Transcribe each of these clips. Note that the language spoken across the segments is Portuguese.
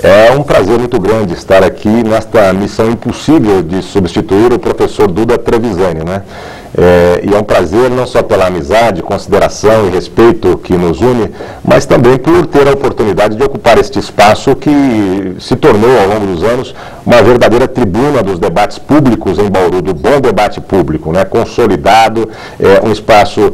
É um prazer muito grande estar aqui nesta missão impossível de substituir o professor Duda Trevisani, né? E é um prazer não só pela amizade, consideração e respeito que nos une, mas também por ter a oportunidade de ocupar este espaço que se tornou ao longo dos anos uma verdadeira tribuna dos debates públicos em Bauru, do bom debate público, né? Consolidado, um espaço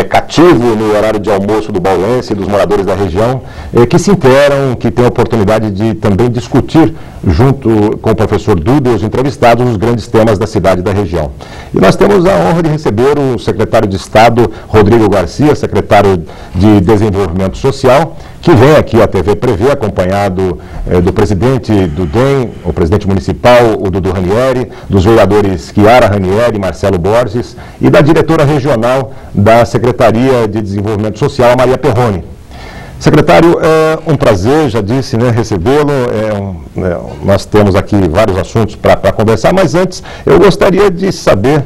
cativo no horário de almoço do bauruense e dos moradores da região, que se interam, que têm a oportunidade de também discutir junto com o professor Duda e os entrevistados os grandes temas da cidade e da região. E nós temos a honra de receber o secretário de Estado, Rodrigo Garcia, secretário de Desenvolvimento Social, que vem aqui à TV Prevê, acompanhado do presidente do DEM, o presidente municipal, o Dudu Ranieri, dos vereadores Chiara Ranieri e Marcelo Borges, e da diretora regional da Secretaria de Desenvolvimento Social, Maria Perroni. Secretário, é um prazer, já disse, né, recebê-lo. Nós temos aqui vários assuntos para conversar, mas antes eu gostaria de saber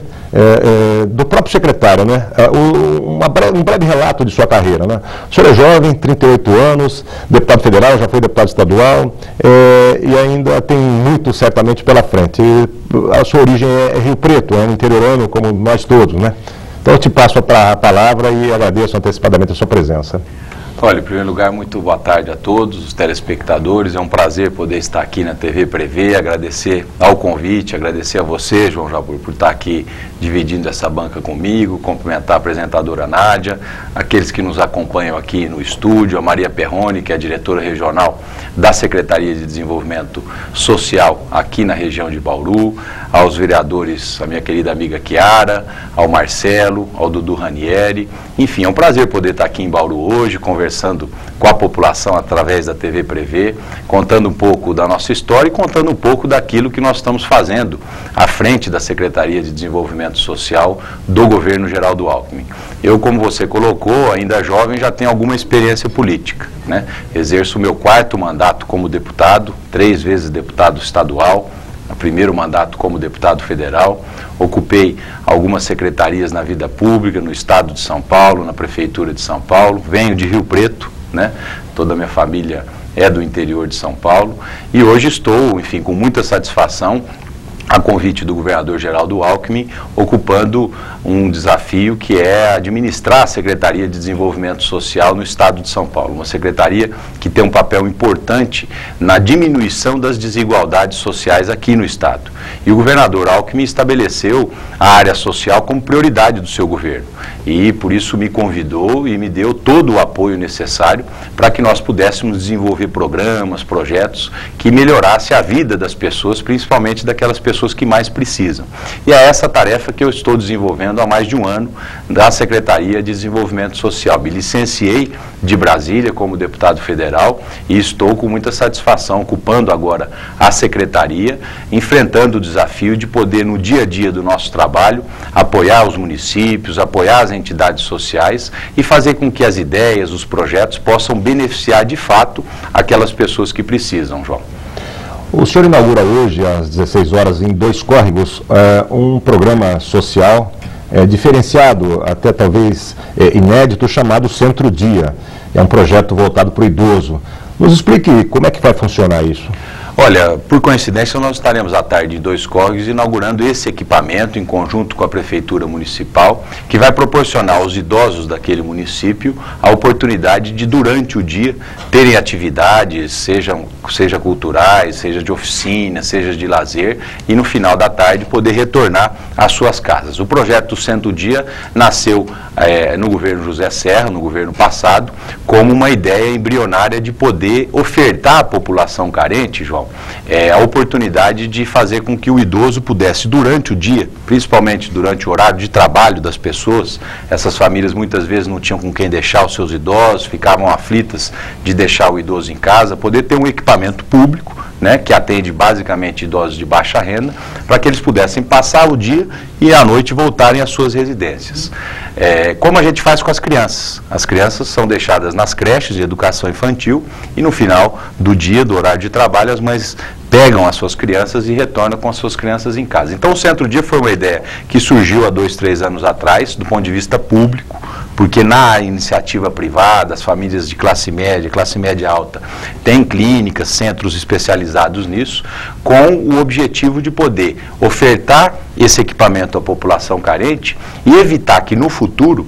do próprio secretário, né, um breve relato de sua carreira, né? O senhor é jovem, 38 anos, deputado federal, já foi deputado estadual e ainda tem muito certamente pela frente. A sua origem é Rio Preto, é um interiorano como nós todos, né? Então eu te passo a palavra e agradeço antecipadamente a sua presença. Olha, em primeiro lugar, muito boa tarde a todos os telespectadores. É um prazer poder estar aqui na TV Prevê, agradecer ao convite, agradecer a você, João Jabur, por estar aqui dividindo essa banca comigo, cumprimentar a apresentadora Nádia, aqueles que nos acompanham aqui no estúdio, a Maria Perroni, que é a diretora regional da Secretaria de Desenvolvimento Social aqui na região de Bauru, aos vereadores, a minha querida amiga Chiara, ao Marcelo, ao Dudu Ranieri. Enfim, é um prazer poder estar aqui em Bauru hoje, conversando com a população através da TV Prevê, contando um pouco da nossa história e contando um pouco daquilo que nós estamos fazendo à frente da Secretaria de Desenvolvimento Social do governo Geraldo Alckmin. Eu, como você colocou, ainda jovem, já tenho alguma experiência política, né? Exerço o meu 4º mandato como deputado, 3 vezes deputado estadual, o primeiro mandato como deputado federal, ocupei algumas secretarias na vida pública, no estado de São Paulo, na prefeitura de São Paulo, venho de Rio Preto, né? Toda a minha família é do interior de São Paulo e hoje estou, enfim, com muita satisfação, a convite do governador Geraldo Alckmin, ocupando um desafio que é administrar a Secretaria de Desenvolvimento Social no estado de São Paulo. Uma secretaria que tem um papel importante na diminuição das desigualdades sociais aqui no estado. E o governador Alckmin estabeleceu a área social como prioridade do seu governo. E por isso me convidou e me deu todo o apoio necessário para que nós pudéssemos desenvolver programas, projetos que melhorassem a vida das pessoas, principalmente daquelas pessoas que mais precisam. E é essa tarefa que eu estou desenvolvendo há mais de um ano da Secretaria de Desenvolvimento Social. Me licenciei de Brasília como deputado federal e estou com muita satisfação ocupando agora a secretaria, enfrentando o desafio de poder no dia a dia do nosso trabalho apoiar os municípios, apoiar as entidades sociais e fazer com que as ideias, os projetos possam beneficiar de fato aquelas pessoas que precisam, João. O senhor inaugura hoje, às 16 horas, em Dois Córregos, um programa social diferenciado, até talvez inédito, chamado Centro Dia. É um projeto voltado para o idoso. Nos explique como é que vai funcionar isso. Olha, por coincidência, nós estaremos à tarde em Dois Córregos inaugurando esse equipamento em conjunto com a Prefeitura Municipal, que vai proporcionar aos idosos daquele município a oportunidade de, durante o dia, terem atividades, seja culturais, seja de oficina, seja de lazer, e no final da tarde poder retornar às suas casas. O projeto Centro Dia nasceu no governo José Serra, no governo passado, como uma ideia embrionária de poder ofertar à população carente, João, a oportunidade de fazer com que o idoso pudesse, durante o dia, principalmente durante o horário de trabalho das pessoas, essas famílias muitas vezes não tinham com quem deixar os seus idosos, ficavam aflitas de deixar o idoso em casa, poder ter um equipamento público, né, que atende basicamente idosos de baixa renda, para que eles pudessem passar o dia e à noite voltarem às suas residências. Como a gente faz com as crianças? As crianças são deixadas nas creches de educação infantil e no final do dia, do horário de trabalho, as mães pegam as suas crianças e retornam com as suas crianças em casa. Então o Centro Dia foi uma ideia que surgiu há 2, 3 anos atrás, do ponto de vista público, porque na iniciativa privada, as famílias de classe média alta, têm clínicas, centros especializados nisso, com o objetivo de poder ofertar esse equipamento à população carente e evitar que no futuro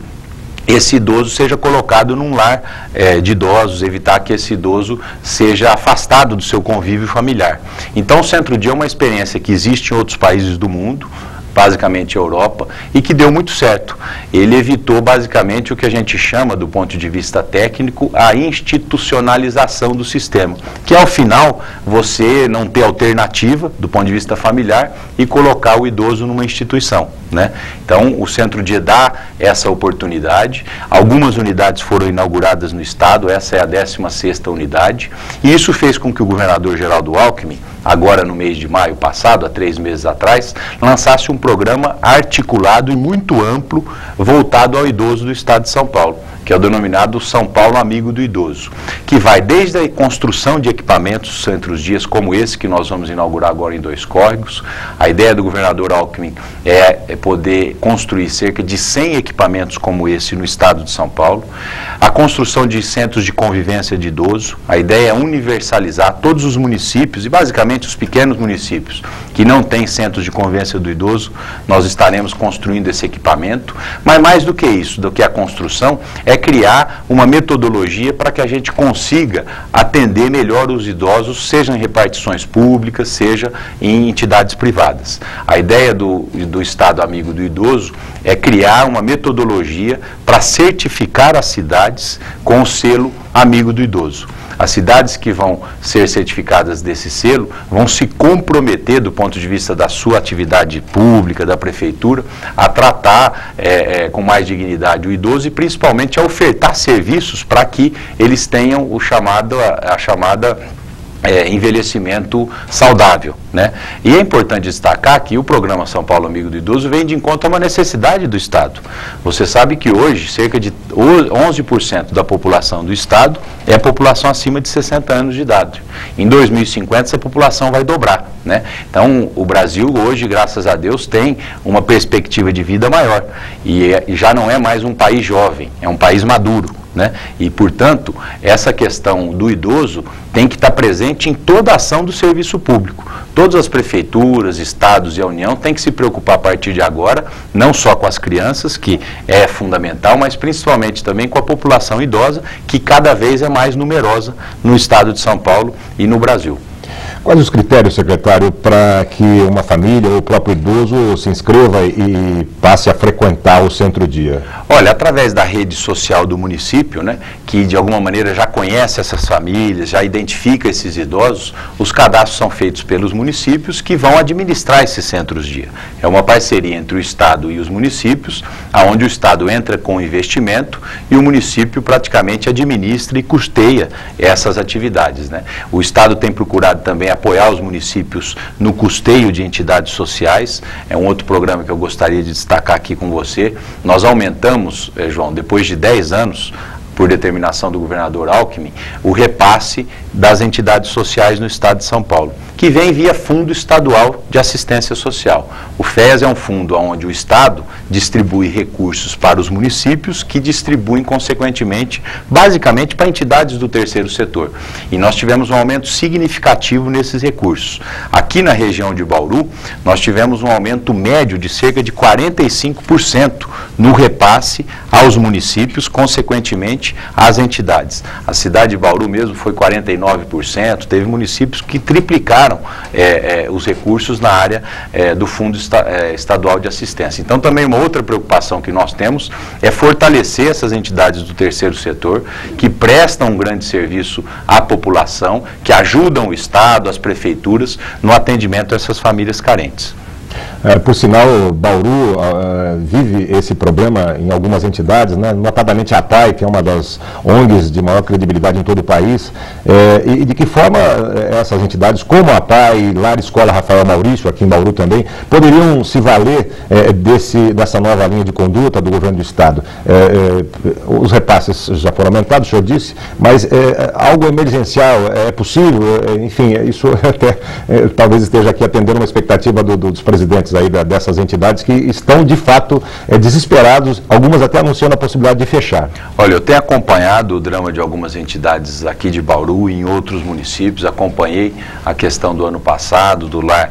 esse idoso seja colocado num lar de idosos, evitar que esse idoso seja afastado do seu convívio familiar. Então o Centro-Dia é uma experiência que existe em outros países do mundo, basicamente a Europa, e que deu muito certo. Ele evitou basicamente o que a gente chama, do ponto de vista técnico, a institucionalização do sistema, que ao final você não ter alternativa do ponto de vista familiar e colocar o idoso numa instituição, né? Então o Centro-Dia dá essa oportunidade. Algumas unidades foram inauguradas no estado, essa é a 16ª unidade, e isso fez com que o governador Geraldo Alckmin, agora no mês de maio passado, há 3 meses atrás, lançasse um programa articulado e muito amplo voltado ao idoso do estado de São Paulo, que é o denominado São Paulo Amigo do Idoso, que vai desde a construção de equipamentos Centro-Dias como esse que nós vamos inaugurar agora em 2 córregos. A ideia do governador Alckmin é poder construir cerca de 100 equipamentos como esse no estado de São Paulo. A construção de centros de convivência de idoso. A ideia é universalizar todos os municípios e basicamente os pequenos municípios que não têm centros de convivência do idoso, nós estaremos construindo esse equipamento. Mas mais do que isso, do que a construção, é criar uma metodologia para que a gente consiga atender melhor os idosos, seja em repartições públicas, seja em entidades privadas. A ideia do Estado Amigo do Idoso é criar uma metodologia para certificar as cidades com o selo Amigo do Idoso. As cidades que vão ser certificadas desse selo vão se comprometer, do ponto de vista da sua atividade pública, da prefeitura, a tratar com mais dignidade o idoso e principalmente a ofertar serviços para que eles tenham a chamada envelhecimento saudável, né? E é importante destacar que o programa São Paulo Amigo do Idoso vem de encontro a uma necessidade do Estado. Você sabe que hoje cerca de 11% da população do Estado é a população acima de 60 anos de idade. Em 2050 essa população vai dobrar, né? Então o Brasil hoje, graças a Deus, tem uma perspectiva de vida maior e já não é mais um país jovem, é um país maduro, né? E, portanto, essa questão do idoso tem que estar presente em toda a ação do serviço público. Todas as prefeituras, estados e a União têm que se preocupar a partir de agora, não só com as crianças, que é fundamental, mas principalmente também com a população idosa, que cada vez é mais numerosa no estado de São Paulo e no Brasil. Quais os critérios, secretário, para que uma família ou o próprio idoso se inscreva e passe a frequentar o Centro-Dia? Olha, através da rede social do município, né, que de alguma maneira já conhece essas famílias, já identifica esses idosos, os cadastros são feitos pelos municípios que vão administrar esses Centros-Dia. É uma parceria entre o Estado e os municípios, onde o Estado entra com investimento e o município praticamente administra e custeia essas atividades, né? O Estado tem procurado também apoiar os municípios no custeio de entidades sociais. É um outro programa que eu gostaria de destacar aqui com você. Nós aumentamos, João, depois de 10 anos, por determinação do governador Alckmin, o repasse das entidades sociais no estado de São Paulo, que vem via Fundo Estadual de Assistência Social. O FES é um fundo onde o Estado distribui recursos para os municípios, que distribuem, consequentemente, basicamente para entidades do terceiro setor. E nós tivemos um aumento significativo nesses recursos. Aqui na região de Bauru, nós tivemos um aumento médio de cerca de 45% no repasse aos municípios, consequentemente, às entidades. A cidade de Bauru mesmo foi 49%, teve municípios que triplicaram os recursos na área do Fundo Estadual de Assistência. Então, também uma outra preocupação que nós temos é fortalecer essas entidades do terceiro setor, que prestam um grande serviço à população, que ajudam o Estado, as prefeituras, no atendimento a essas famílias carentes. Por sinal, Bauru vive esse problema em algumas entidades, né? Notadamente a APAI, que é uma das ONGs de maior credibilidade em todo o país. E de que forma essas entidades, como a APAI, Lar Escola Rafael Maurício, aqui em Bauru também, poderiam se valer dessa nova linha de conduta do governo do Estado? Os repasses já foram aumentados, o senhor disse, mas algo emergencial é possível? Enfim, isso até talvez esteja aqui atendendo uma expectativa dos presidentes representantes aí dessas entidades que estão, de fato, desesperados, algumas até anunciando a possibilidade de fechar. Olha, eu tenho acompanhado o drama de algumas entidades aqui de Bauru e em outros municípios, acompanhei a questão do ano passado, do Lar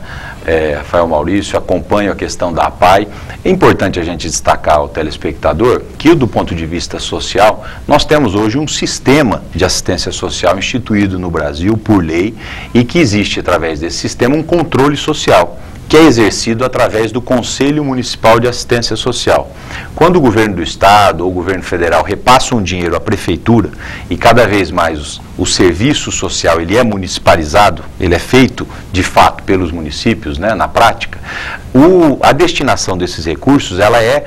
Rafael Maurício, acompanho a questão da APAI. É importante a gente destacar ao telespectador que, do ponto de vista social, nós temos hoje um sistema de assistência social instituído no Brasil por lei e que existe, através desse sistema, um controle social, que é exercido através do Conselho Municipal de Assistência Social. Quando o governo do estado ou o governo federal repassa um dinheiro à prefeitura e cada vez mais o serviço social ele é municipalizado, ele é feito de fato pelos municípios, né, na prática, a destinação desses recursos ela é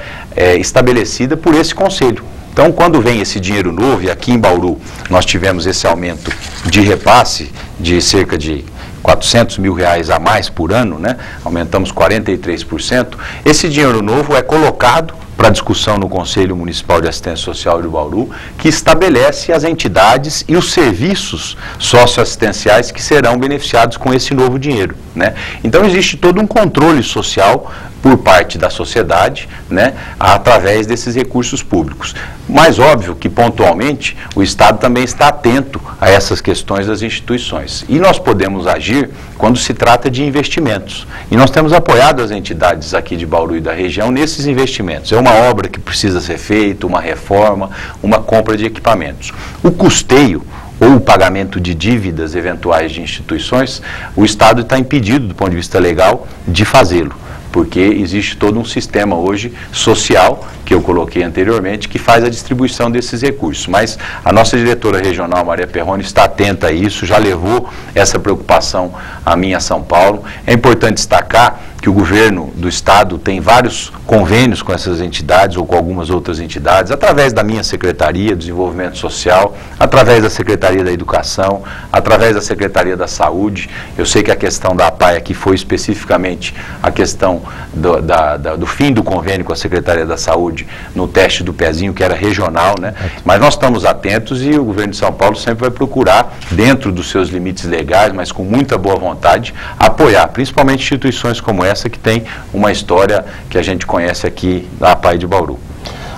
estabelecida por esse conselho. Então, quando vem esse dinheiro novo, e aqui em Bauru nós tivemos esse aumento de repasse de cerca de R$400 mil a mais por ano, né? Aumentamos 43%, esse dinheiro novo é colocado para discussão no Conselho Municipal de Assistência Social de Bauru, que estabelece as entidades e os serviços socioassistenciais que serão beneficiados com esse novo dinheiro, né? Então existe todo um controle social por parte da sociedade, né, através desses recursos públicos. Mas óbvio que pontualmente o Estado também está atento a essas questões das instituições. E nós podemos agir quando se trata de investimentos. E nós temos apoiado as entidades aqui de Bauru e da região nesses investimentos. É uma obra que precisa ser feita, uma reforma, uma compra de equipamentos. O custeio ou o pagamento de dívidas eventuais de instituições, o Estado está impedido, do ponto de vista legal, de fazê-lo, porque existe todo um sistema hoje social, que eu coloquei anteriormente, que faz a distribuição desses recursos. Mas a nossa diretora regional, Maria Perrone, está atenta a isso, já levou essa preocupação a mim a São Paulo. É importante destacar que o governo do estado tem vários convênios com essas entidades ou com algumas outras entidades, através da minha Secretaria de Desenvolvimento Social, através da Secretaria da Educação, através da Secretaria da Saúde. Eu sei que a questão da APAI aqui foi especificamente a questão do fim do convênio com a Secretaria da Saúde no teste do pezinho, que era regional, né? Mas nós estamos atentos e o governo de São Paulo sempre vai procurar, dentro dos seus limites legais, mas com muita boa vontade, apoiar, principalmente instituições como essa, que tem uma história que a gente conhece aqui da APAI de Bauru.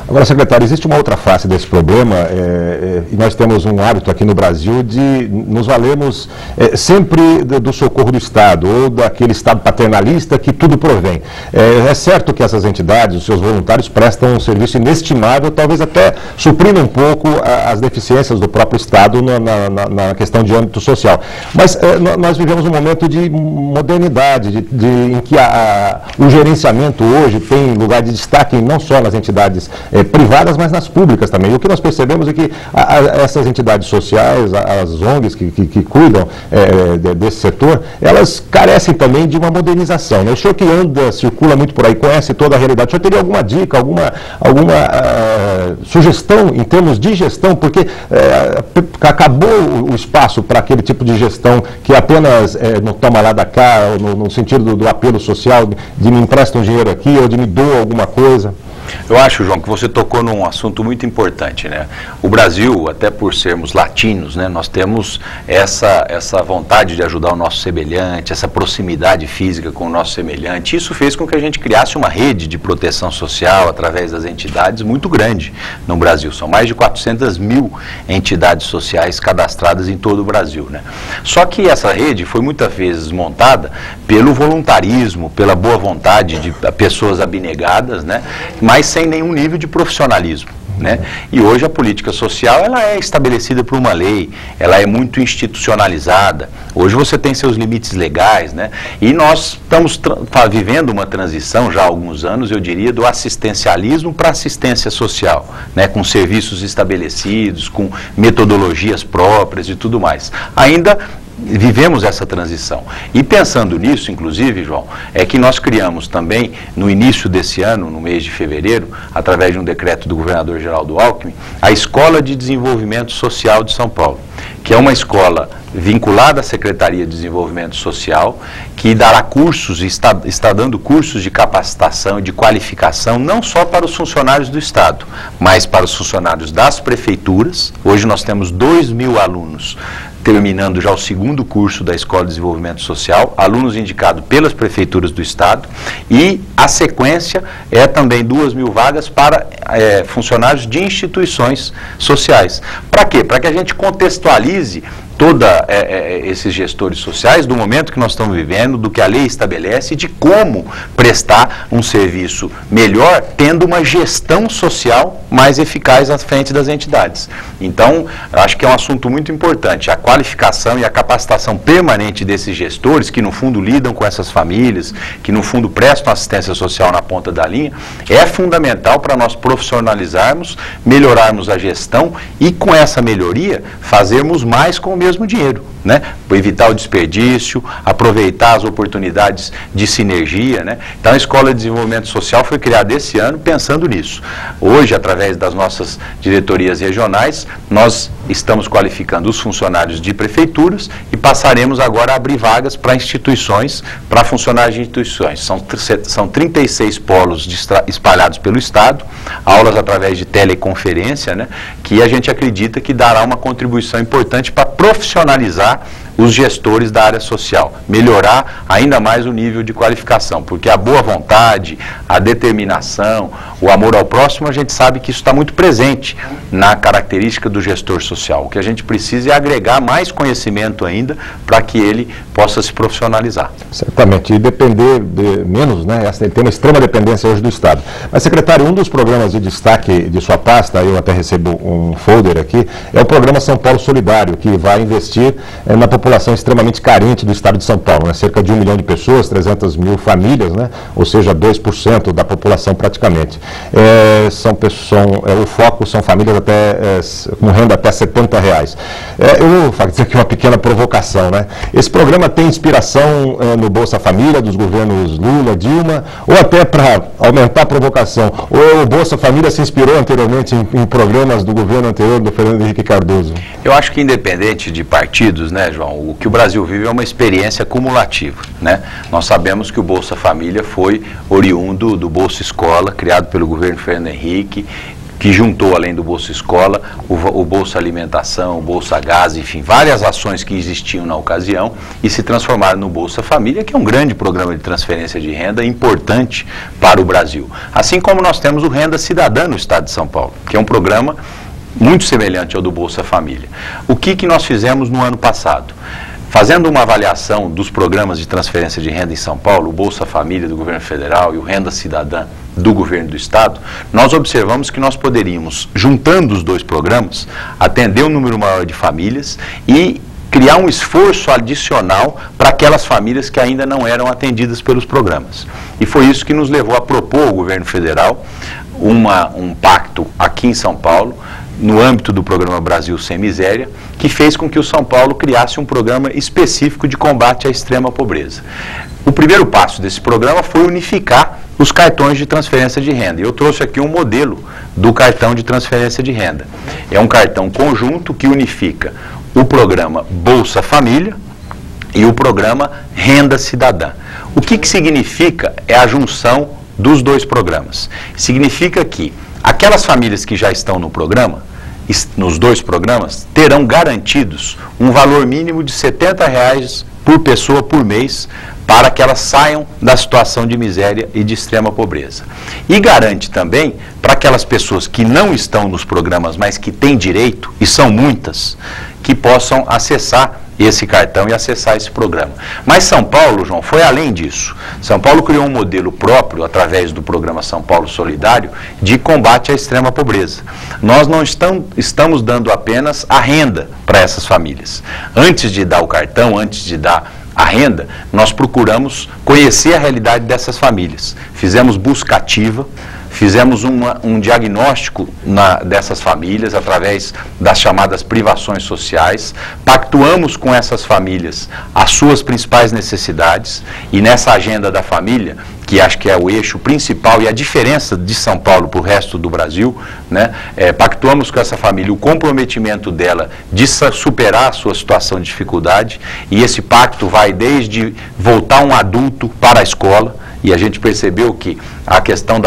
Agora, secretário, existe uma outra face desse problema, e nós temos um hábito aqui no Brasil de nos valermos sempre do socorro do Estado, ou daquele Estado paternalista que tudo provém. É certo que essas entidades, os seus voluntários, prestam um serviço inestimável, talvez até suprindo um pouco as deficiências do próprio Estado na questão de âmbito social. Mas nós vivemos um momento de modernidade, em que o gerenciamento hoje tem lugar de destaque não só nas entidades privadas, mas nas públicas também. E o que nós percebemos é que essas entidades sociais, as ONGs que cuidam desse setor, elas carecem também de uma modernização, né? O senhor que circula muito por aí, conhece toda a realidade, o senhor teria alguma dica, alguma sugestão em termos de gestão, porque acabou o espaço para aquele tipo de gestão que apenas não toma lá da cá, no sentido do apelo social, de me empresta um dinheiro aqui ou de me doa alguma coisa? Eu acho, João, que você tocou num assunto muito importante, né? O Brasil, até por sermos latinos, né, nós temos essa vontade de ajudar o nosso semelhante, essa proximidade física com o nosso semelhante. Isso fez com que a gente criasse uma rede de proteção social através das entidades muito grande no Brasil. São mais de 400 mil entidades sociais cadastradas em todo o Brasil, né? Só que essa rede foi muitas vezes montada pelo voluntarismo, pela boa vontade de pessoas abnegadas, né? Mas sem nenhum nível de profissionalismo, né? E hoje a política social ela é estabelecida por uma lei, ela é muito institucionalizada. Hoje você tem seus limites legais, né? E nós estamos vivendo uma transição já há alguns anos, eu diria, do assistencialismo para assistência social, né? Com serviços estabelecidos, com metodologias próprias e tudo mais. Ainda vivemos essa transição. E pensando nisso, inclusive, João, é que nós criamos também, no início desse ano, no mês de fevereiro, através de um decreto do governador Geraldo Alckmin, a Escola de Desenvolvimento Social de São Paulo, que é uma escola vinculada à Secretaria de Desenvolvimento Social, que dará cursos, está dando cursos de capacitação e de qualificação, não só para os funcionários do Estado, mas para os funcionários das prefeituras. Hoje nós temos 2.000 alunos terminando já o segundo curso da Escola de Desenvolvimento Social, alunos indicados pelas prefeituras do Estado, e a sequência é também 2.000 vagas para funcionários de instituições sociais. Para quê? Para que a gente contextualize todos esses gestores sociais do momento que nós estamos vivendo, do que a lei estabelece, de como prestar um serviço melhor, tendo uma gestão social mais eficaz à frente das entidades. Então, acho que é um assunto muito importante, a qualificação e a capacitação permanente desses gestores, que no fundo lidam com essas famílias, que no fundo prestam assistência social na ponta da linha, é fundamental para nós profissionalizarmos, melhorarmos a gestão e, com essa melhoria, fazermos mais com o mesmo dinheiro, né? Evitar o desperdício, aproveitar as oportunidades de sinergia, né? Então a Escola de Desenvolvimento Social foi criada esse ano pensando nisso. Hoje, através das nossas diretorias regionais, nós estamos qualificando os funcionários de prefeituras e passaremos agora a abrir vagas para instituições, para funcionários de instituições. São 36 polos espalhados pelo Estado, aulas através de teleconferência, né? Que a gente acredita que dará uma contribuição importante para profissionalizar os gestores da área social, melhorar ainda mais o nível de qualificação, porque a boa vontade, a determinação, o amor ao próximo, a gente sabe que isso está muito presente na característica do gestor social. O que a gente precisa é agregar mais conhecimento ainda para que ele possa se profissionalizar. Certamente, e depender menos, né? Tem uma extrema dependência hoje do Estado. Mas, secretário, um dos programas de destaque de sua pasta, eu até recebo um folder aqui, é o programa São Paulo Solidário, que vai investir na população extremamente carente do Estado de São Paulo, né? Cerca de 1 milhão de pessoas, 300 mil famílias, né? Ou seja, 2% da população praticamente. O foco são famílias com renda até R$70. Eu vou fazer aqui uma pequena provocação, né? Esse programa tem inspiração no Bolsa Família, dos governos Lula, Dilma, ou até para aumentar a provocação, ou o Bolsa Família se inspirou anteriormente em programas do governo anterior, do Fernando Henrique Cardoso? Eu acho que independente de partidos, né, João, o que o Brasil vive é uma experiência cumulativa, né? Nós sabemos que o Bolsa Família foi oriundo do Bolsa Escola, criado pelo governo Fernando Henrique, que juntou, além do Bolsa Escola, o Bolsa Alimentação, o Bolsa Gás, enfim, várias ações que existiam na ocasião e se transformaram no Bolsa Família, que é um grande programa de transferência de renda importante para o Brasil. Assim como nós temos o Renda Cidadã no Estado de São Paulo, que é um programa muito semelhante ao do Bolsa Família. O que nós fizemos no ano passado? Fazendo uma avaliação dos programas de transferência de renda em São Paulo, o Bolsa Família do governo federal e o Renda Cidadã do governo do Estado, nós observamos que nós poderíamos, juntando os dois programas, atender um número maior de famílias e criar um esforço adicional para aquelas famílias que ainda não eram atendidas pelos programas. E foi isso que nos levou a propor ao governo federal um pacto aqui em São Paulo, no âmbito do programa Brasil Sem Miséria, que fez com que o São Paulo criasse um programa específico de combate à extrema pobreza. O primeiro passo desse programa foi unificar os cartões de transferência de renda. E eu trouxe aqui um modelo do cartão de transferência de renda. É um cartão conjunto que unifica o programa Bolsa Família e o programa Renda Cidadã. O que significa é a junção dos dois programas? Significa que aquelas famílias que já estão no programa, nos dois programas, terão garantidos um valor mínimo de R$70 por pessoa por mês para que elas saiam da situação de miséria e de extrema pobreza. E garante também para aquelas pessoas que não estão nos programas, mas que têm direito, e são muitas, que possam acessar esse cartão e acessar esse programa. Mas São Paulo, João, foi além disso. São Paulo criou um modelo próprio, através do programa São Paulo Solidário, de combate à extrema pobreza. Nós não estamos dando apenas a renda para essas famílias. Antes de dar o cartão, antes de dar a renda, nós procuramos conhecer a realidade dessas famílias. Fizemos busca ativa, fizemos um diagnóstico dessas famílias através das chamadas privações sociais, pactuamos com essas famílias as suas principais necessidades e nessa agenda da família, que acho que é o eixo principal e a diferença de São Paulo para o resto do Brasil, né? Pactuamos com essa família o comprometimento dela de superar a sua situação de dificuldade, e esse pacto vai desde voltar um adulto para a escola, e a gente percebeu que a questão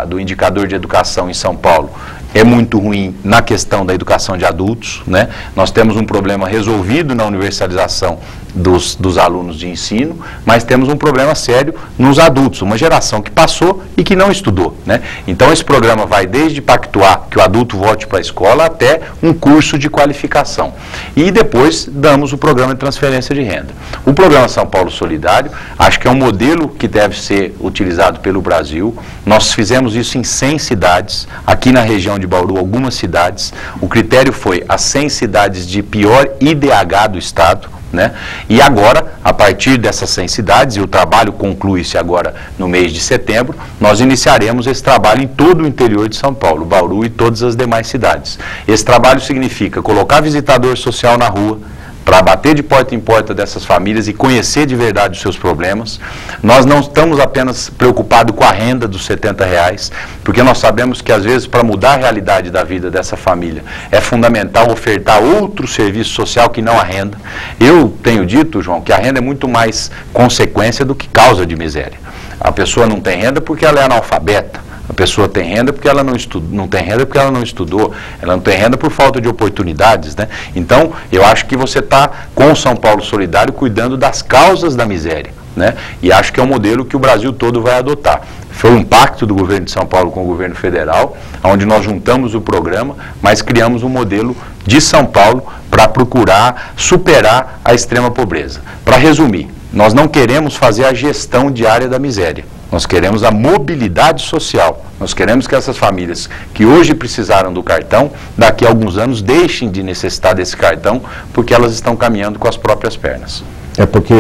do indicador de educação em São Paulo é muito ruim na questão da educação de adultos, né? Nós temos um problema resolvido na universalização dos alunos de ensino, mas temos um problema sério nos adultos, uma geração que passou e que não estudou, né? Então esse programa vai desde pactuar que o adulto volte para a escola até um curso de qualificação. E depois damos o programa de transferência de renda. O programa São Paulo Solidário, acho que é um modelo que deve ser utilizado pelo Brasil. Nós fizemos isso em 100 cidades, aqui na região de Bauru, algumas cidades. O critério foi as 100 cidades de pior IDH do estado, né? E agora, a partir dessas 100 cidades, e o trabalho conclui-se agora no mês de setembro, nós iniciaremos esse trabalho em todo o interior de São Paulo, Bauru e todas as demais cidades. Esse trabalho significa colocar visitador social na rua, para bater de porta em porta dessas famílias e conhecer de verdade os seus problemas. Nós não estamos apenas preocupados com a renda dos R$70, porque nós sabemos que às vezes para mudar a realidade da vida dessa família é fundamental ofertar outro serviço social que não a renda. Eu tenho dito, João, que a renda é muito mais consequência do que causa de miséria. A pessoa não tem renda porque ela é analfabeta. A pessoa tem renda porque ela não tem renda porque ela não estudou, ela não tem renda por falta de oportunidades, né? Então, eu acho que você está com o São Paulo Solidário cuidando das causas da miséria, né? E acho que é um modelo que o Brasil todo vai adotar. Foi um pacto do governo de São Paulo com o governo federal, onde nós juntamos o programa, mas criamos um modelo de São Paulo para procurar superar a extrema pobreza. Para resumir, nós não queremos fazer a gestão diária da miséria. Nós queremos a mobilidade social. Nós queremos que essas famílias que hoje precisaram do cartão, daqui a alguns anos deixem de necessitar desse cartão, porque elas estão caminhando com as próprias pernas. É porque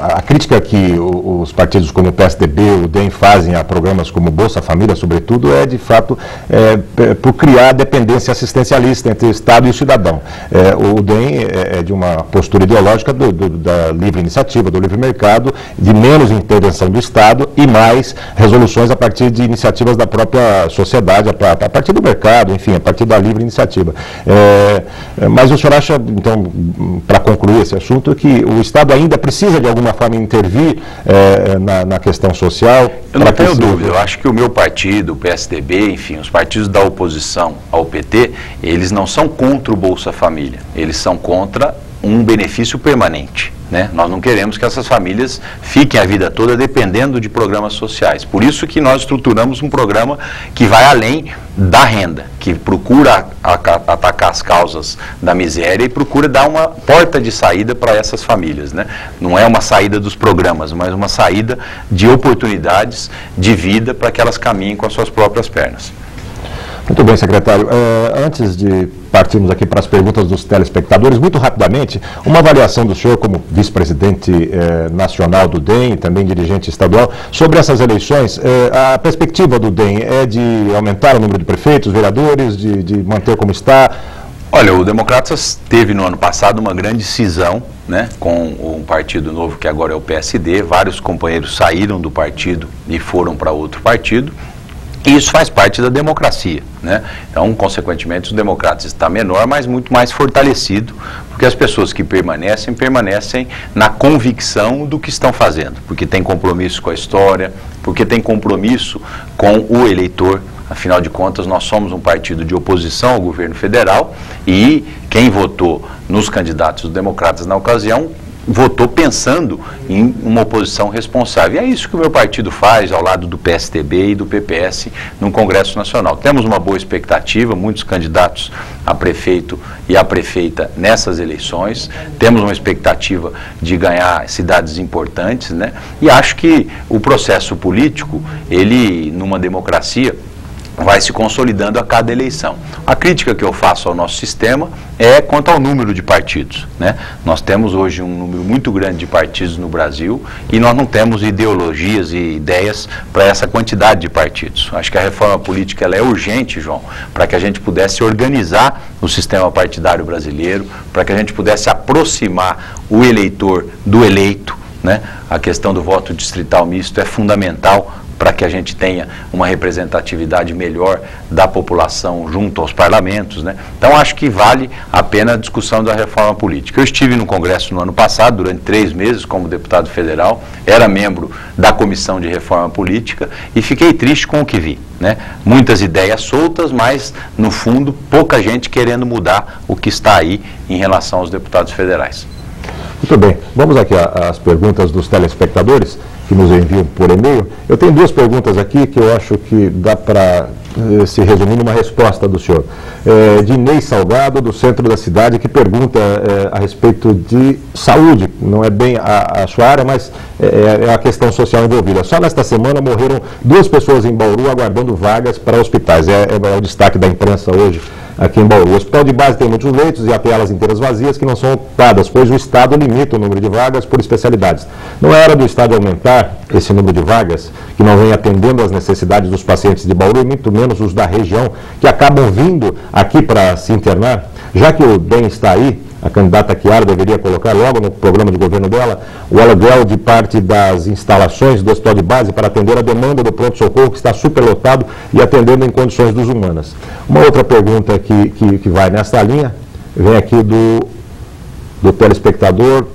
a crítica que os partidos como o PSDB, o DEM fazem a programas como Bolsa Família, sobretudo, é de fato por criar dependência assistencialista entre o Estado e o cidadão. O DEM é de uma postura ideológica da livre iniciativa, do livre mercado, de menos intervenção do Estado e mais resoluções a partir de iniciativas da própria sociedade, a partir do mercado, enfim, a partir da livre iniciativa. Mas o senhor acha, então, para concluir esse assunto, que o Estado ainda precisa de alguma forma intervir na questão social? Eu não tenho dúvida, eu acho que o meu partido, o PSDB, enfim, os partidos da oposição ao PT, eles não são contra o Bolsa Família, eles são contra um benefício permanente, né? Nós não queremos que essas famílias fiquem a vida toda dependendo de programas sociais. Por isso que nós estruturamos um programa que vai além da renda, que procura atacar as causas da miséria e procura dar uma porta de saída para essas famílias, né? Não é uma saída dos programas, mas uma saída de oportunidades de vida para que elas caminhem com as suas próprias pernas. Muito bem, secretário. Antes de partirmos aqui para as perguntas dos telespectadores, muito rapidamente, uma avaliação do senhor como vice-presidente nacional do DEM, também dirigente estadual, sobre essas eleições. A perspectiva do DEM é de aumentar o número de prefeitos, vereadores, de manter como está? Olha, o Democratas teve no ano passado uma grande cisão, né, com um partido novo que agora é o PSD. Vários companheiros saíram do partido e foram para outro partido. E isso faz parte da democracia, né? Então, consequentemente, os democratas está menor, mas muito mais fortalecido, porque as pessoas que permanecem na convicção do que estão fazendo, porque tem compromisso com a história, porque tem compromisso com o eleitor. Afinal de contas, nós somos um partido de oposição ao governo federal e quem votou nos candidatos democratas na ocasião votou pensando em uma oposição responsável. E é isso que o meu partido faz ao lado do PSDB e do PPS no Congresso Nacional. Temos uma boa expectativa, muitos candidatos a prefeito e a prefeita nessas eleições. Temos uma expectativa de ganhar cidades importantes, né? E acho que o processo político, ele, numa democracia, vai se consolidando a cada eleição. A crítica que eu faço ao nosso sistema é quanto ao número de partidos, né? Nós temos hoje um número muito grande de partidos no Brasil e nós não temos ideologias e ideias para essa quantidade de partidos. Acho que a reforma política ela é urgente, João, para que a gente pudesse organizar o sistema partidário brasileiro, para que a gente pudesse aproximar o eleitor do eleito, né? A questão do voto distrital misto é fundamental para que a gente tenha uma representatividade melhor da população junto aos parlamentos, né? Então, acho que vale a pena a discussão da reforma política. Eu estive no Congresso no ano passado, durante 3 meses, como deputado federal, era membro da Comissão de Reforma Política e fiquei triste com o que vi, né? Muitas ideias soltas, mas, no fundo, pouca gente querendo mudar o que está aí em relação aos deputados federais. Muito bem, vamos aqui às perguntas dos telespectadores que nos enviam por e-mail. Eu tenho 2 perguntas aqui que eu acho que dá para se resumir numa resposta do senhor. De Inês Salgado, do centro da cidade, que pergunta a respeito de saúde. Não é bem a sua área, mas é a questão social envolvida. Só nesta semana morreram 2 pessoas em Bauru aguardando vagas para hospitais. É o destaque da imprensa hoje aqui em Bauru. O hospital de base tem muitos leitos e até elas inteiras vazias que não são ocupadas, pois o Estado limita o número de vagas por especialidades. Não é hora do Estado aumentar esse número de vagas, que não vem atendendo às necessidades dos pacientes de Bauru, e muito menos os da região, que acabam vindo aqui para se internar? Já que o DEM está aí, a candidata Chiara deveria colocar logo no programa de governo dela o aluguel de parte das instalações do hospital de base para atender a demanda do pronto-socorro, que está superlotado e atendendo em condições desumanas. Uma outra pergunta que vai nessa linha vem aqui do telespectador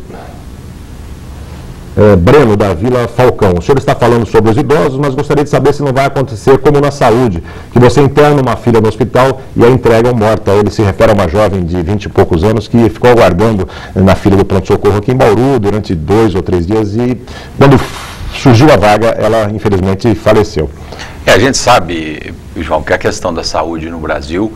Breno, da Vila Falcão. O senhor está falando sobre os idosos, mas gostaria de saber se não vai acontecer como na saúde, que você interna uma filha no hospital e a entregam morta. Ele se refere a uma jovem de 20 e poucos anos que ficou aguardando na fila do pronto-socorro aqui em Bauru durante 2 ou 3 dias e, quando surgiu a vaga, ela infelizmente faleceu. A gente sabe, João, que a questão da saúde no Brasil,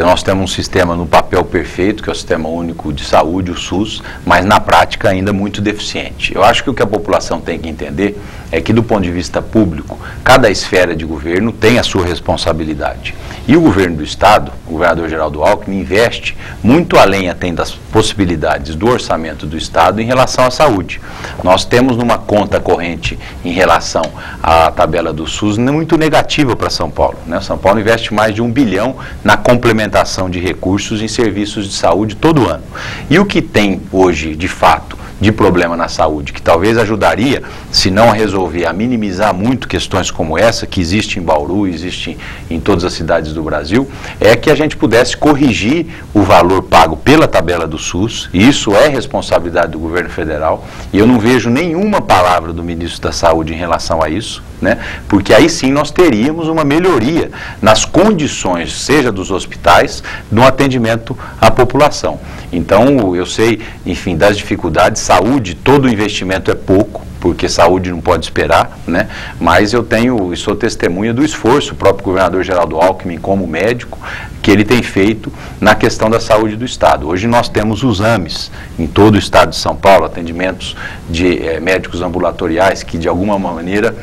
nós temos um sistema no papel perfeito, que é o Sistema Único de Saúde, o SUS, mas na prática ainda muito deficiente. Eu acho que o que a população tem que entender é que, do ponto de vista público, cada esfera de governo tem a sua responsabilidade. E o governo do Estado, o governador Geraldo Alckmin, investe muito além até das possibilidades do orçamento do Estado em relação à saúde. Nós temos numa conta corrente em relação à tabela do SUS muito negativa para São Paulo, né? São Paulo investe mais de 1 bilhão na complementação de recursos em serviços de saúde todo ano. E o que tem hoje, de fato, de problema na saúde, que talvez ajudaria, se não a resolver, a minimizar muito questões como essa, que existe em Bauru, existe em todas as cidades do Brasil, é que a gente pudesse corrigir o valor pago pela tabela do SUS, e isso é responsabilidade do governo federal, e eu não vejo nenhuma palavra do ministro da Saúde em relação a isso, né? Porque aí sim nós teríamos uma melhoria nas condições, seja dos hospitais, no atendimento à população. Então, eu sei, enfim, das dificuldades, saúde, todo o investimento é pouco, porque saúde não pode esperar, né? Mas eu tenho e sou testemunha do esforço, o próprio governador Geraldo Alckmin, como médico, que ele tem feito na questão da saúde do Estado. Hoje nós temos os AMES em todo o Estado de São Paulo, atendimentos de médicos ambulatoriais que, de alguma maneira,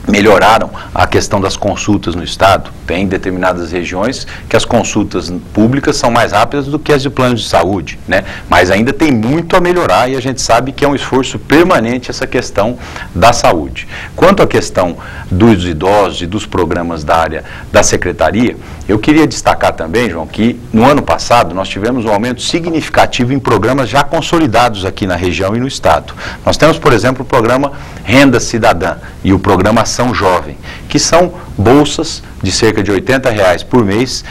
melhoraram a questão das consultas no Estado. Tem determinadas regiões que as consultas públicas são mais rápidas do que as de planos de saúde, né? Mas ainda tem muito a melhorar e a gente sabe que é um esforço permanente essa questão da saúde. Quanto à questão dos idosos e dos programas da área da Secretaria, eu queria destacar também, João, que no ano passado nós tivemos um aumento significativo em programas já consolidados aqui na região e no Estado. Nós temos, por exemplo, o programa Renda Cidadã e o programa Ação Jovem, que são bolsas de cerca de R$80 por mês,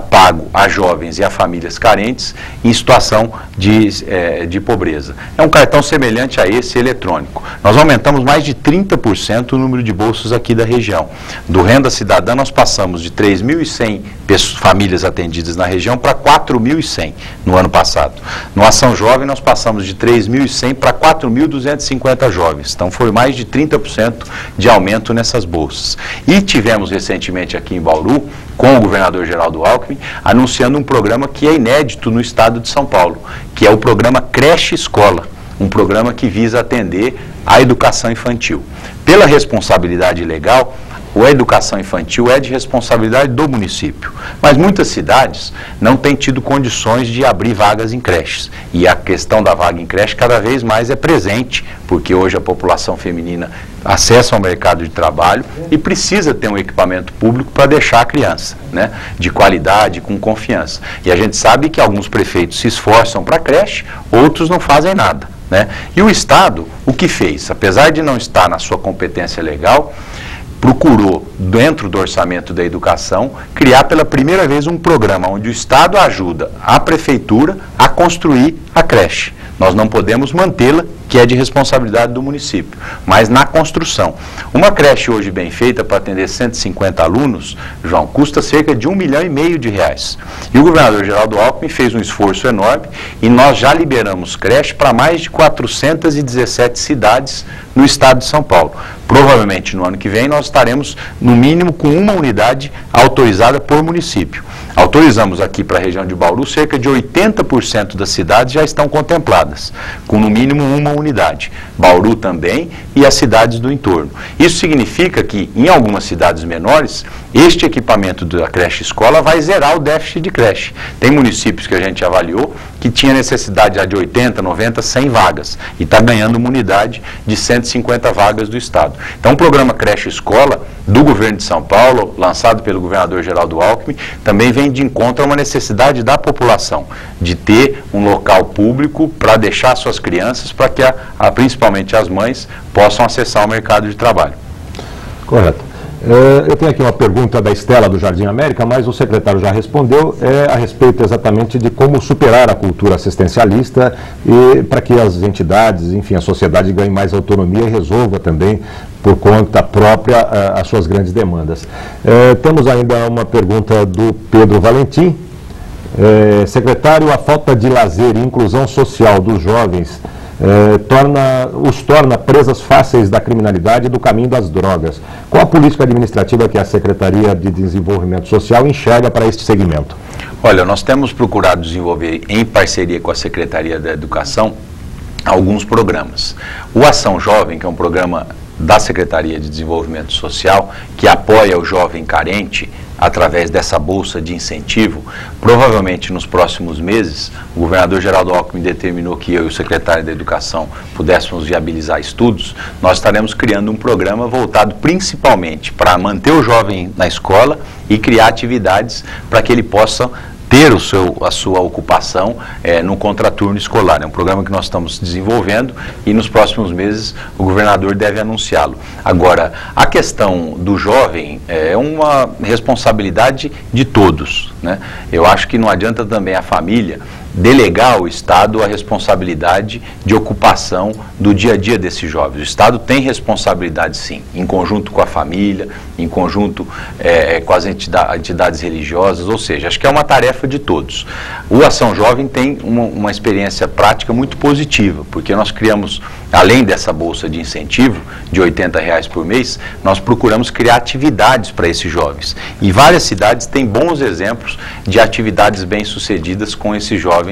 pago a jovens e a famílias carentes em situação de pobreza. É um cartão semelhante a esse eletrônico. Nós aumentamos mais de 30% o número de bolsas aqui da região. Do Renda Cidadã nós passamos de 3.100 famílias atendidas na região para 4.100 no ano passado. No Ação Jovem nós passamos de 3.100 para 4.250 jovens. Então foi mais de 30% de aumento nessas bolsas. E tivemos recentemente aqui em Bauru, com o governador Geraldo Alckmin, anunciando um programa que é inédito no estado de São Paulo, que é o programa Creche Escola, um programa que visa atender a educação infantil. Pela responsabilidade legal, a educação infantil é de responsabilidade do município, mas muitas cidades não têm tido condições de abrir vagas em creches, e a questão da vaga em creche cada vez mais é presente, porque hoje a população feminina acessa ao mercado de trabalho e precisa ter um equipamento público para deixar a criança, né, de qualidade, com confiança. E a gente sabe que alguns prefeitos se esforçam para a creche, outros não fazem nada, né? E o Estado, o que fez? Apesar de não estar na sua competência legal, procurou, dentro do orçamento da educação, criar pela primeira vez um programa onde o Estado ajuda a Prefeitura a construir a creche. Nós não podemos mantê-la, que é de responsabilidade do município, mas na construção. Uma creche hoje bem feita para atender 150 alunos, João, custa cerca de R$1,5 milhão. E o governador Geraldo Alckmin fez um esforço enorme e nós já liberamos creche para mais de 417 cidades no estado de São Paulo. Provavelmente no ano que vem nós estaremos no mínimo com uma unidade autorizada por município. Autorizamos aqui para a região de Bauru, cerca de 80% das cidades já estão contempladas, com no mínimo uma unidade. Bauru também e as cidades do entorno. Isso significa que em algumas cidades menores, este equipamento da creche escola vai zerar o déficit de creche. Tem municípios que a gente avaliou que tinha necessidade já de 80, 90, 100 vagas e está ganhando uma unidade de 150 vagas do estado. Então o programa creche escola do governo de São Paulo, lançado pelo governador Geraldo Alckmin, também vem de encontro a uma necessidade da população, de ter um local público para deixar suas crianças, para que principalmente as mães possam acessar o mercado de trabalho. Correto. Eu tenho aqui uma pergunta da Estela do Jardim América, mas o secretário já respondeu, a respeito exatamente de como superar a cultura assistencialista e para que as entidades, enfim, a sociedade ganhe mais autonomia e resolva também por conta própria as suas grandes demandas. Temos ainda uma pergunta do Pedro Valentim. Secretário, a falta de lazer e inclusão social dos jovens os torna presas fáceis da criminalidade e do caminho das drogas. Qual a política administrativa que a Secretaria de Desenvolvimento Social enxerga para este segmento? Olha, nós temos procurado desenvolver, em parceria com a Secretaria da Educação, alguns programas. O Ação Jovem, que é um programa da Secretaria de Desenvolvimento Social, que apoia o jovem carente através dessa bolsa de incentivo. Provavelmente nos próximos meses, o governador Geraldo Alckmin determinou que eu e o secretário da Educação pudéssemos viabilizar estudos. Nós estaremos criando um programa voltado principalmente para manter o jovem na escola e criar atividades para que ele possa ter a sua ocupação no contraturno escolar. É um programa que nós estamos desenvolvendo e nos próximos meses o governador deve anunciá-lo. Agora, a questão do jovem é uma responsabilidade de todos, né? Eu acho que não adianta também a família delegar ao Estado a responsabilidade de ocupação do dia a dia desses jovens. O Estado tem responsabilidade, sim, em conjunto com a família, em conjunto com as entidades religiosas, ou seja, acho que é uma tarefa de todos. O Ação Jovem tem uma experiência prática muito positiva, porque nós criamos, além dessa bolsa de incentivo de R$ 80 por mês, nós procuramos criar atividades para esses jovens. E várias cidades têm bons exemplos de atividades bem-sucedidas com esses jovens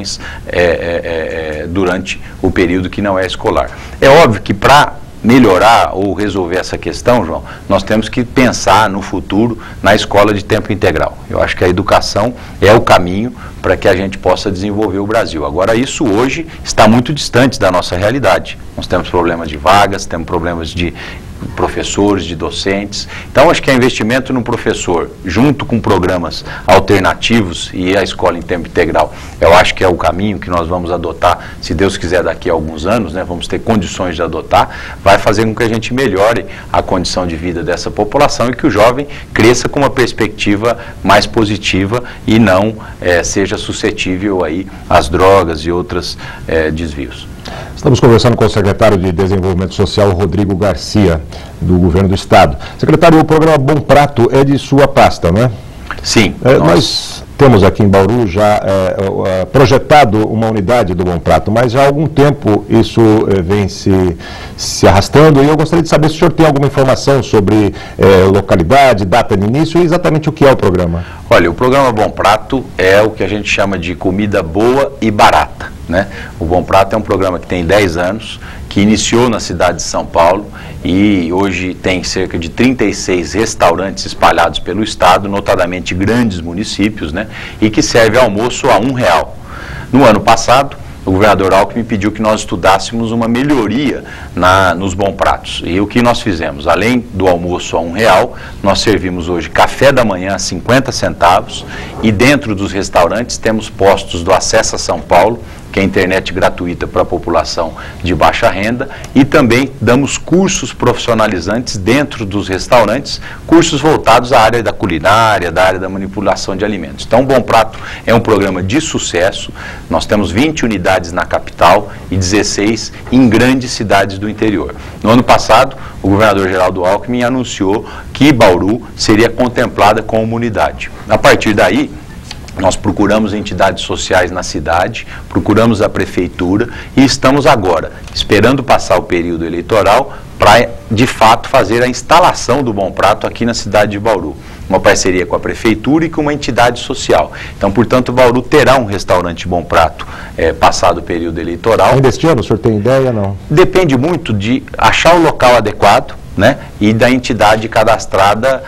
durante o período que não é escolar. É óbvio que para melhorar ou resolver essa questão, João, nós temos que pensar no futuro na escola de tempo integral. Eu acho que a educação é o caminho para que a gente possa desenvolver o Brasil. Agora, isso hoje está muito distante da nossa realidade. Nós temos problemas de vagas, temos problemas de professores, de docentes. Então, acho que é investimento no professor, junto com programas alternativos e a escola em tempo integral, eu acho que é o caminho que nós vamos adotar, se Deus quiser, daqui a alguns anos, né, vamos ter condições de adotar, vai fazer com que a gente melhore a condição de vida dessa população e que o jovem cresça com uma perspectiva mais positiva e não seja suscetível aí às drogas e outros desvios. Estamos conversando com o secretário de Desenvolvimento Social, Rodrigo Garcia, do Governo do Estado. Secretário, o programa Bom Prato é de sua pasta, não é? Sim. Nós temos aqui em Bauru já projetado uma unidade do Bom Prato, mas já há algum tempo isso vem se arrastando e eu gostaria de saber se o senhor tem alguma informação sobre localidade, data de início e exatamente o que é o programa. Olha, o programa Bom Prato é o que a gente chama de comida boa e barata, né? O Bom Prato é um programa que tem 10 anos, que iniciou na cidade de São Paulo e hoje tem cerca de 36 restaurantes espalhados pelo estado, notadamente grandes municípios, né? E que serve almoço a R$1. No ano passado, o governador Alckmin pediu que nós estudássemos uma melhoria nos Bom Pratos. E o que nós fizemos? Além do almoço a R$1, nós servimos hoje café da manhã a 50 centavos e dentro dos restaurantes temos postos do Acessa São Paulo, que é a internet gratuita para a população de baixa renda, e também damos cursos profissionalizantes dentro dos restaurantes, cursos voltados à área da culinária, da área da manipulação de alimentos. Então, o Bom Prato é um programa de sucesso. Nós temos 20 unidades na capital e 16 em grandes cidades do interior. No ano passado, o governador Geraldo Alckmin anunciou que Bauru seria contemplada como uma unidade. A partir daí, nós procuramos entidades sociais na cidade, procuramos a prefeitura e estamos agora esperando passar o período eleitoral para, de fato, fazer a instalação do Bom Prato aqui na cidade de Bauru. Uma parceria com a prefeitura e com uma entidade social. Então, portanto, Bauru terá um restaurante Bom Prato passado o período eleitoral. Ainda este ano, o senhor tem ideia, não? Depende muito de achar o local adequado, né, e da entidade cadastrada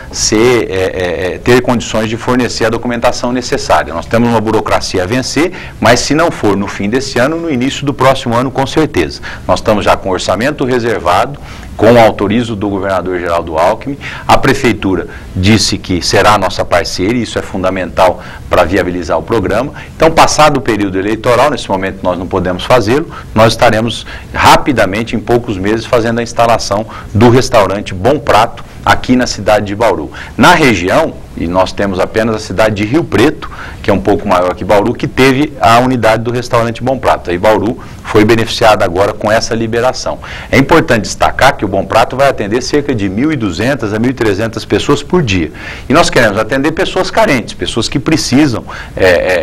ter condições de fornecer a documentação necessária. Nós temos uma burocracia a vencer, mas se não for no fim desse ano, no início do próximo ano, com certeza. Nós estamos já com orçamento reservado, com o autorizo do governador Geraldo Alckmin. A prefeitura disse que será a nossa parceira, e isso é fundamental para viabilizar o programa. Então, passado o período eleitoral, nesse momento nós não podemos fazê-lo, nós estaremos rapidamente, em poucos meses, fazendo a instalação do restaurante Bom Prato aqui na cidade de Bauru. Na região, e nós temos apenas a cidade de Rio Preto, que é um pouco maior que Bauru, que teve a unidade do restaurante Bom Prato. Aí Bauru foi beneficiada agora com essa liberação. É importante destacar que o Bom Prato vai atender cerca de 1.200 a 1.300 pessoas por dia. E nós queremos atender pessoas carentes, pessoas que precisam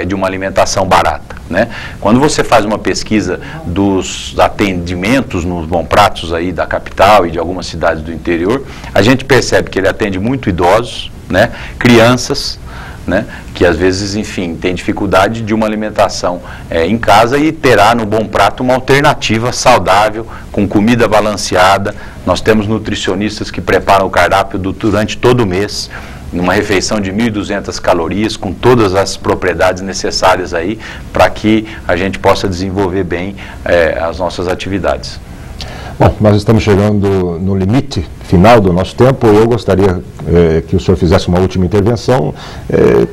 de uma alimentação barata, né? Quando você faz uma pesquisa dos atendimentos nos Bom Pratos aí da capital e de algumas cidades do interior, a gente percebe que ele atende muito idosos, né, crianças, né, que às vezes, enfim, tem dificuldade de uma alimentação em casa, e terá no Bom Prato uma alternativa saudável, com comida balanceada. Nós temos nutricionistas que preparam o cardápio durante todo o mês, numa refeição de 1.200 calorias, com todas as propriedades necessárias aí, para que a gente possa desenvolver bem as nossas atividades. Bom, nós estamos chegando no limite final do nosso tempo. Eu gostaria que o senhor fizesse uma última intervenção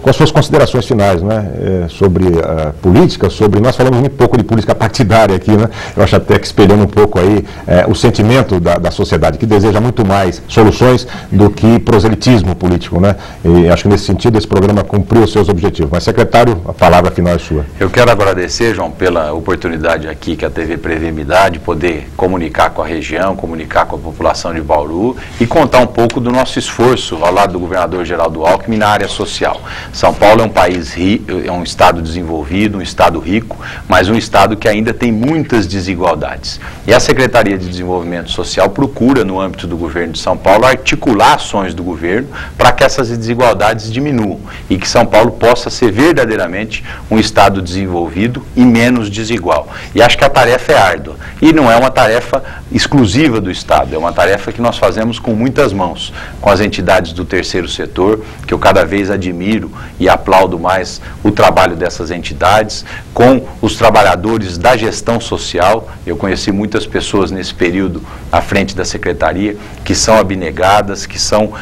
com as suas considerações finais, né, sobre a política, nós falamos muito pouco de política partidária aqui, né? Eu acho até que espelhando um pouco aí o sentimento da sociedade, que deseja muito mais soluções do que proselitismo político, né? E acho que nesse sentido esse programa cumpriu os seus objetivos. Mas, secretário, a palavra final é sua. Eu quero agradecer, João, pela oportunidade aqui que a TV Prevê me dá de poder comunicar com a região, comunicar com a população de Bauru e contar um pouco do nosso esforço ao lado do governador Geraldo Alckmin na área social. São Paulo é um país rico, é um estado desenvolvido, um estado rico, mas um estado que ainda tem muitas desigualdades. E a Secretaria de Desenvolvimento Social procura, no âmbito do governo de São Paulo, articular ações do governo para que essas desigualdades diminuam e que São Paulo possa ser verdadeiramente um estado desenvolvido e menos desigual. E acho que a tarefa é árdua. E não é uma tarefa exclusiva do Estado, é uma tarefa que nós fazemos com muitas mãos, com as entidades do terceiro setor, que eu cada vez admiro e aplaudo mais o trabalho dessas entidades, com os trabalhadores da gestão social. Eu conheci muitas pessoas nesse período à frente da Secretaria que são abnegadas, que são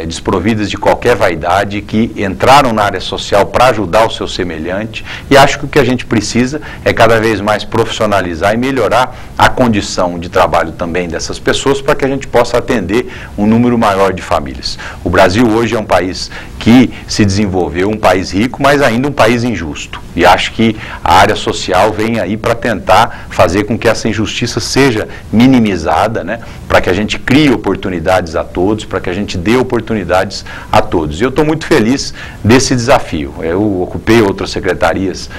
desprovidas de qualquer vaidade, que entraram na área social para ajudar o seu semelhante, e acho que o que a gente precisa é cada vez mais profissionalizar e melhorar a condição de trabalho também dessas pessoas, para que a gente possa atender um número maior de famílias. O Brasil hoje é um país que se desenvolveu, um país rico, mas ainda um país injusto. E acho que a área social vem aí para tentar fazer com que essa injustiça seja minimizada, né? Para que a gente crie oportunidades a todos, para que a gente dê oportunidades a todos. E eu estou muito feliz desse desafio. Eu ocupei outras secretarias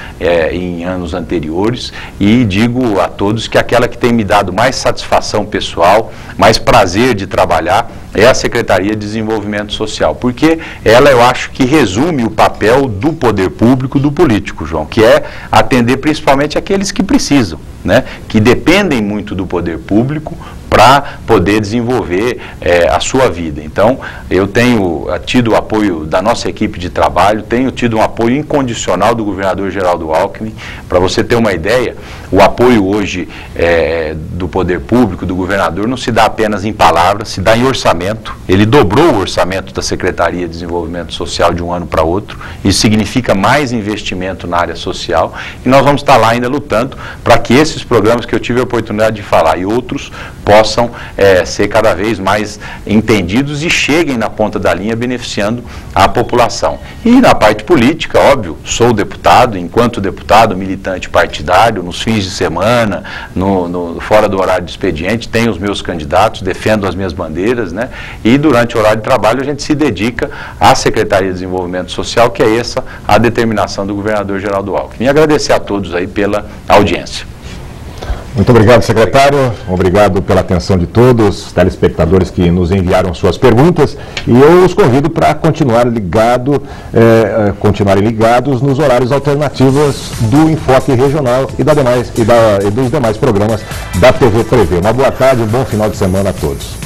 em anos anteriores e digo a todos que aquela que tem me dado mais satisfação pessoal, mais prazer de trabalhar, é a Secretaria de Desenvolvimento Social, porque ela, eu acho que resume o papel do poder público, do político, João, que é atender principalmente aqueles que precisam, né, que dependem muito do poder público para poder desenvolver a sua vida. Então, eu tenho tido o apoio da nossa equipe de trabalho, tenho tido um apoio incondicional do governador Geraldo Alckmin. Para você ter uma ideia, o apoio hoje do poder público, do governador, não se dá apenas em palavras, se dá em orçamento. Ele dobrou o orçamento da Secretaria de Desenvolvimento Social de um ano para outro. Isso significa mais investimento na área social, e nós vamos estar lá ainda lutando para que esses programas que eu tive a oportunidade de falar e outros possam ser cada vez mais entendidos e cheguem na ponta da linha beneficiando a população. E na parte política, óbvio, sou deputado, enquanto deputado, militante partidário, nos fins de semana, fora do horário de expediente, tenho os meus candidatos, defendo as minhas bandeiras, né? E durante o horário de trabalho a gente se dedica à Secretaria de Desenvolvimento Social, que é essa a determinação do governador Geraldo Alckmin. E agradecer a todos aí pela audiência. Muito obrigado, secretário. Obrigado pela atenção de todos os telespectadores que nos enviaram suas perguntas. E eu os convido para continuarem ligados nos horários alternativos do Enfoque Regional e dos demais programas da TV Prevê. Uma boa tarde, um bom final de semana a todos.